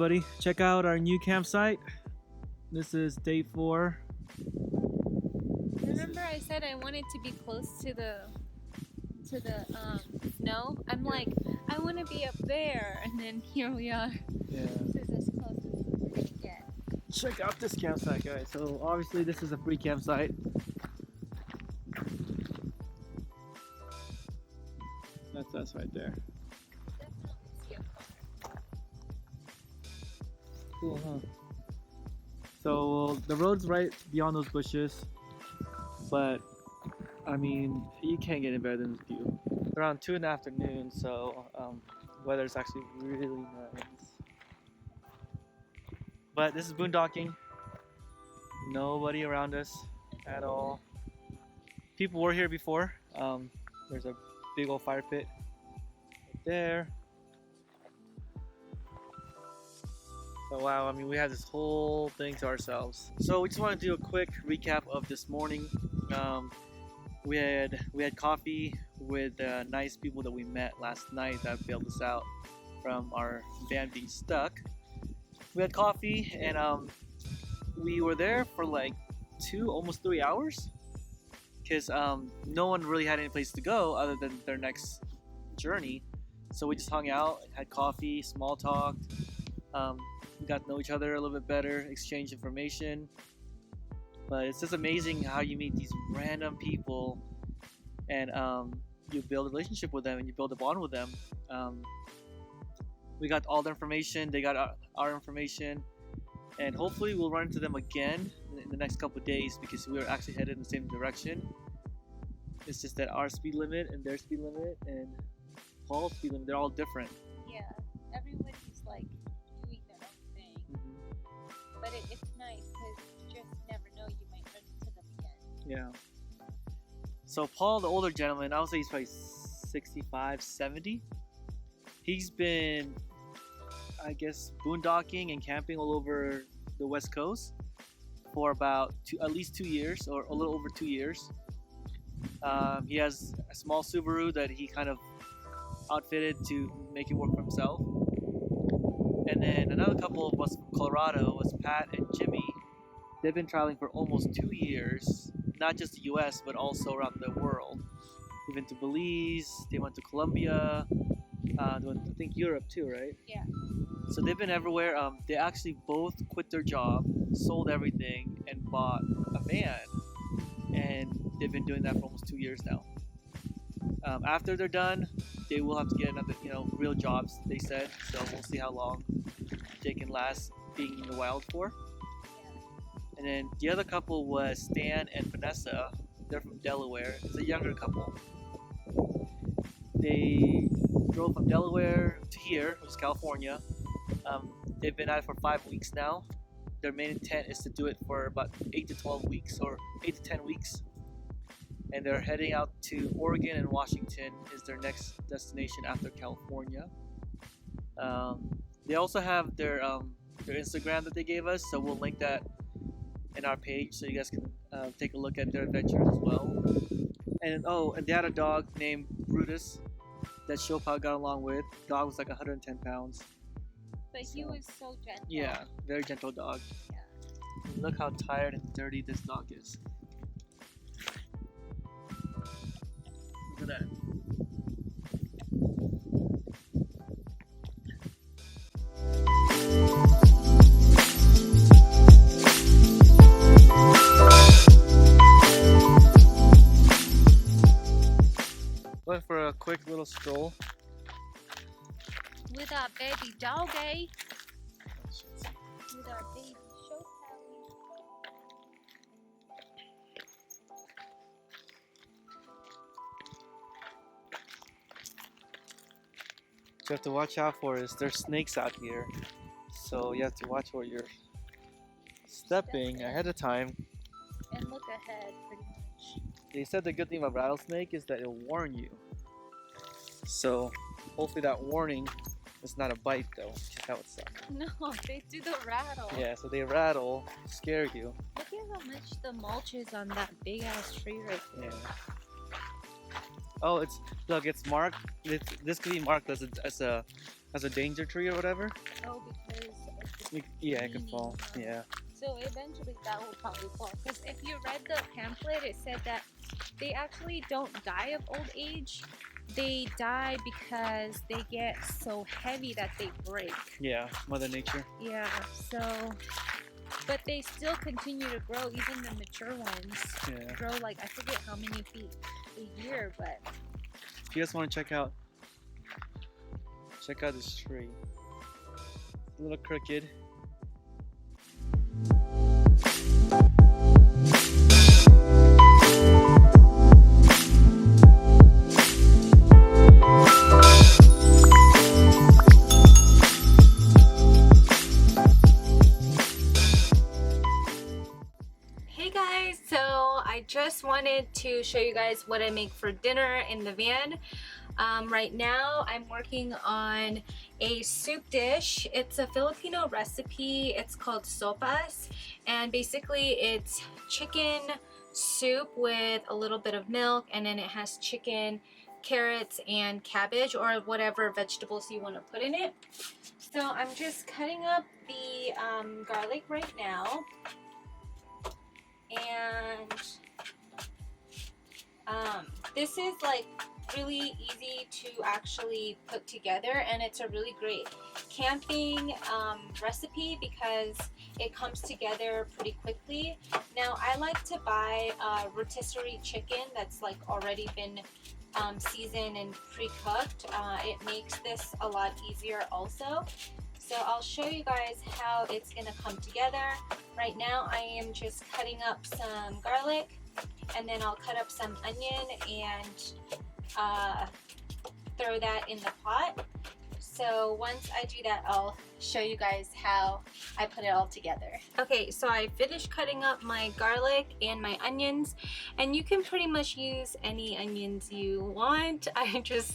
everybody. Check out our new campsite. This is day 4. Remember I said I wanted to be close to the snow? I'm like, I want to be up there, and then here we are. Yeah. This is as close as we're gonna get. Check out this campsite, guys. So obviously this is a free campsite. That's us right there. Definitely see a car. Cool, huh? So the road's right beyond those bushes, but I mean, you can't get any better than this view. Around 2 in the afternoon, so weather's actually really nice. But this is boondocking. Nobody around us at all. People were here before. There's a big old fire pit right there. So wow, I mean, we had this whole thing to ourselves. So we just want to do a quick recap of this morning. We had coffee with nice people that we met last night that bailed us out from our van being stuck. We had coffee and we were there for like 2, almost 3 hours because no one really had any place to go other than their next journey. So we just hung out, had coffee, small talked. We got to know each other a little bit better, exchanged information. But it's just amazing how you meet these random people and you build a relationship with them and you build a bond with them. We got all the information, they got our information, and hopefully we'll run into them again in the next couple of days because we are actually headed in the same direction. It's just that our speed limit and their speed limit and Paul's speed limit, they're all different. Yeah, everybody's like doing their own thing. Mm-hmm. But it's nice because you just never know, you might run into them again. Yeah. So Paul, the older gentleman, I would say he's probably 65, 70. He's been, I guess, boondocking and camping all over the West Coast for about at least 2 years, or a little over 2 years. He has a small Subaru that he kind of outfitted to make it work for himself. And then another couple of us from Colorado was Pat and Jimmy. They've been traveling for almost 2 years, not just the US, but also around the world. They've been to Belize, they went to Colombia, they went to, I think, Europe too, right? Yeah. So they've been everywhere. They actually both quit their job, sold everything, and bought a van. And they've been doing that for almost 2 years now. After they're done, they will have to get another, real jobs, they said. So we'll see how long they can last being in the wild for. And then the other couple was Stan and Vanessa. They're from Delaware. It's a younger couple. They drove from Delaware to here, which is California. They've been at it for 5 weeks now. Their main intent is to do it for about 8 to 12 weeks, or 8 to 10 weeks. And they're heading out to Oregon and Washington is their next destination after California. They also have their Instagram that they gave us, so we'll link that in our page so you guys can take a look at their adventures as well. And they had a dog named Brutus that Chopin got along with. The dog was like 110 pounds. But he was so gentle. Yeah, very gentle dog. Yeah. Look how tired and dirty this dog is. Look at that. Went for a quick little stroll. With our baby doggy. With our baby show What you have to watch out for is there's snakes out here. So you have to watch where you're stepping ahead of time. and look ahead pretty much. They said the good thing about rattlesnake is that it'll warn you. So hopefully that warning is not a bite though, because that would suck. No, they do the rattle. Yeah, so they rattle, scare you. Look at how much the mulch is on that big ass tree right there. Yeah. Oh, it's marked. This could be marked as a danger tree or whatever. Oh, because Yeah, it could fall. Yeah. So eventually that will probably fall. Because if you read the pamphlet, it said that they actually don't die of old age. They die because they get so heavy that they break. Yeah, Mother Nature. Yeah, so, but they still continue to grow. Even the mature ones grow like, I forget how many feet a year, but. If you guys want to check out this tree. A little crooked. Hey guys, so I just wanted to show you guys what I make for dinner in the van. Right now I'm working on a soup dish. It's a Filipino recipe. It's called sopas, and basically it's chicken soup with a little bit of milk, and then it has chicken, carrots, and cabbage, or whatever vegetables you want to put in it. So I'm just cutting up the garlic right now, and this is like really easy to actually put together, and it's a really great camping recipe because it comes together pretty quickly. Now I like to buy rotisserie chicken that's like already been seasoned and pre-cooked. It makes this a lot easier also. So I'll show you guys how it's gonna come together. Right now I am just cutting up some garlic, and then I'll cut up some onion and throw that in the pot. So once I do that, I'll show you guys how I put it all together. Okay, so I finished cutting up my garlic and my onions, and you can pretty much use any onions you want. I just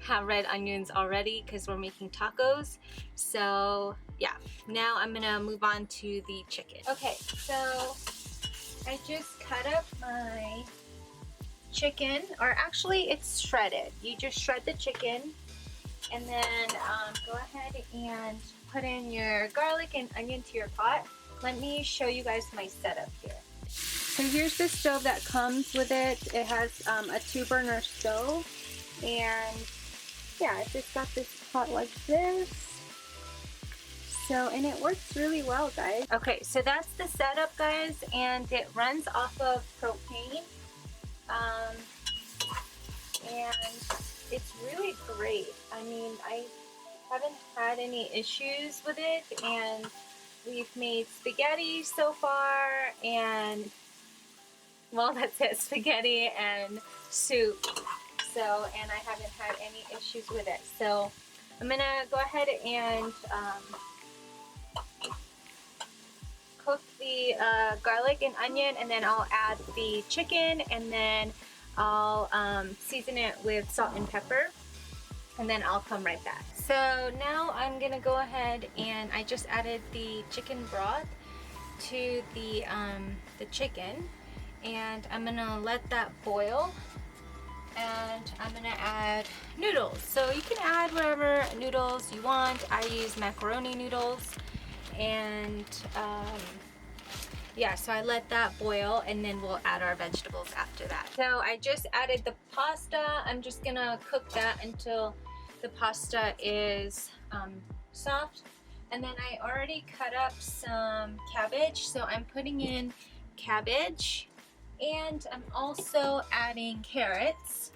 have red onions already because we're making tacos. So yeah, now I'm gonna move on to the chicken. Okay, so I just cut up my chicken, or actually it's shredded. You just shred the chicken, and then go ahead and put in your garlic and onion to your pot. Let me show you guys my setup here. So here's the stove that comes with it. It has a 2-burner stove, and yeah, I just got this pot like this. So, and it works really well, guys. Okay, so that's the setup, guys, and it runs off of propane. And it's really great. I mean, I haven't had any issues with it, and we've made spaghetti so far, and well, that's it, spaghetti and soup. So, and I haven't had any issues with it. So I'm gonna go ahead and cook the garlic and onion, and then I'll add the chicken, and then I'll season it with salt and pepper, and then I'll come right back. So now I'm gonna go ahead, and I just added the chicken broth to the chicken, and I'm gonna let that boil, and I'm gonna add noodles. So you can add whatever noodles you want. I use macaroni noodles, and yeah, so I let that boil, and then we'll add our vegetables after that. So I just added the pasta. I'm just gonna cook that until the pasta is soft. And then I already cut up some cabbage, so I'm putting in cabbage, and I'm also adding carrots.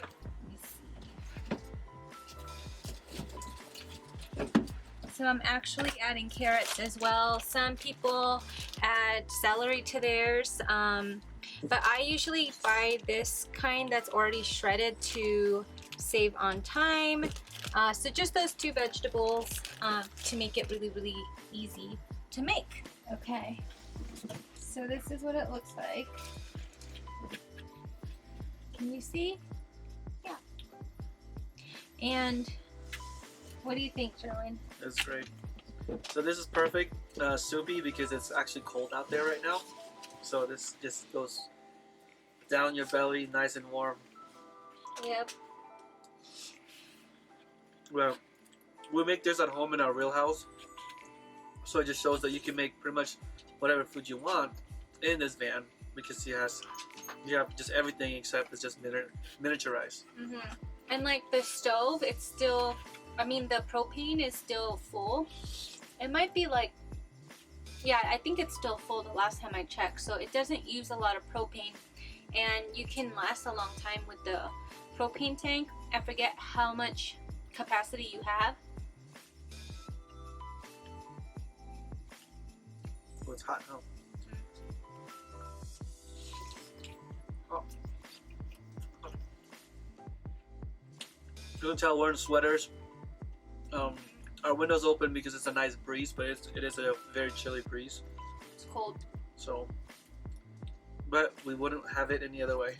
So I'm actually adding carrots as well. Some people add celery to theirs, but I usually buy this kind that's already shredded to save on time. So just those 2 vegetables to make it really, really easy to make. Okay, so this is what it looks like. Can you see? Yeah. And what do you think, Sherwin? That's great. So this is perfect soupy because it's actually cold out there right now. So this just goes down your belly, nice and warm. Yep. Well, we make this at home in our real house. So it just shows that you can make pretty much whatever food you want in this van because you have just everything except it's just miniaturized. And like the stove, it's still, I mean the propane is still full. It might be like, yeah, I think it's still full the last time I checked. So it doesn't use a lot of propane, and you can last a long time with the propane tank. I forget how much capacity you have. Oh, it's hot now. Oh. You can tell we're in sweaters. Our window's open because it's a nice breeze, but it is a very chilly breeze. It's cold. So, but we wouldn't have it any other way.